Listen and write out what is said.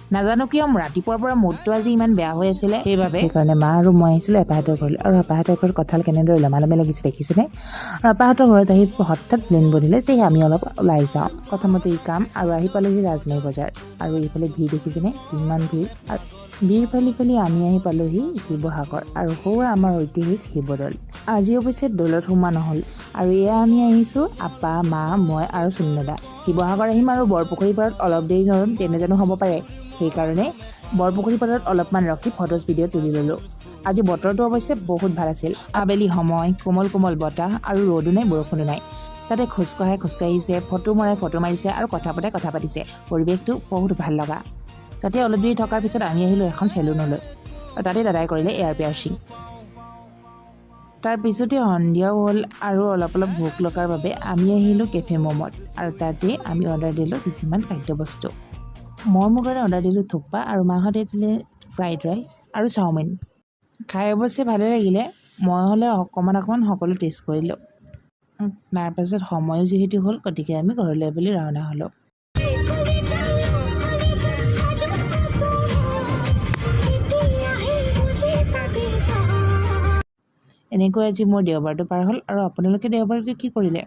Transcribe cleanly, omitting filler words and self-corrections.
নাজানো কিয় ৰাতিপুৱাৰ পৰা মুডটো আজি ইমান বেয়া হৈ আছিলে সেইকাৰণে মা আৰু মই আহিছিলোঁ এপাহঁতৰ ঘৰলৈ আৰু এপাহঁতৰ ঘৰত কঁঠাল কেনেদৰে লমালমে লাগিছে দেখিছেনে আৰু এপাহঁতৰ ঘৰত আহি হঠাৎ প্লেন বনিলে যে আমি অলপ ওলাই যাওঁ প্ৰথমতে ই কাম আৰু আহি পালোহি ৰাজমাহী বজাৰ আৰু এইফালে ভিৰ দেখিছেনে কিমান ভিৰ আৰু ভিৰ ফালি আমি আহি পালোহি শিৱসাগৰ আৰু সৌৱা আমাৰ ঐতিহাসিক শিৱদৌল আজি অৱশ্যে দৌলত সোমোৱা নহ'ল আৰু এয়া আমি আহিছোঁ আপা মা মই আৰু সুন্দা শিৱসাগৰ আহিম আৰু বৰপুখুৰী পাৰত অলপ দেৰি নৰম তেনে জানো হ'ব পাৰে সেইকাৰণে বৰপুখুৰী পাৰত অলপমান ৰখি ফটোজ ভিডিঅ' তুলি ল'লোঁ আজি বতৰটো অৱশ্যে বহুত ভাল আছিল আবেলি সময় কোমল কোমল বতাহ আৰু ৰ'দো নাই বৰষুণো নাই তাতে খোজকাঢ়িছে ফটো মাৰিছে আৰু কথা পাতিছে পৰিৱেশটো বহুত ভাল লগা তাতে অলপ দেৰি থকাৰ পিছত আমি আহিলোঁ এখন চেলুনলৈ আৰু তাতে দাদাই কৰিলে এয়াৰ পিয়াৰ্চিং তাৰ পিছতে সন্ধিয়াও হ'ল আৰু অলপ ভোক লগাৰ বাবে আমি আহিলোঁ কেফে ম'মত আৰু তাতে আমি অৰ্ডাৰ দিলোঁ কিছুমান খাদ্যবস্তু মই মোৰ কাৰণে অৰ্ডাৰ দিলোঁ থোপ্পা আৰু মাহঁতে দিলে ফ্ৰাইড ৰাইচ আৰু চাওমিন খাই অৱশ্যে ভালে লাগিলে মই হ'লে অকণমান সকলো টেষ্ট কৰিলোঁ তাৰ পাছত সময়ো যিহেতু হ'ল গতিকে আমি ঘৰলৈ বুলি ৰাওনা হ'লোঁ এনেকৈ আজি মোৰ দেওবাৰটো পাৰ হ'ল আৰু আপোনালোকে দেওবাৰটো কি কৰিলে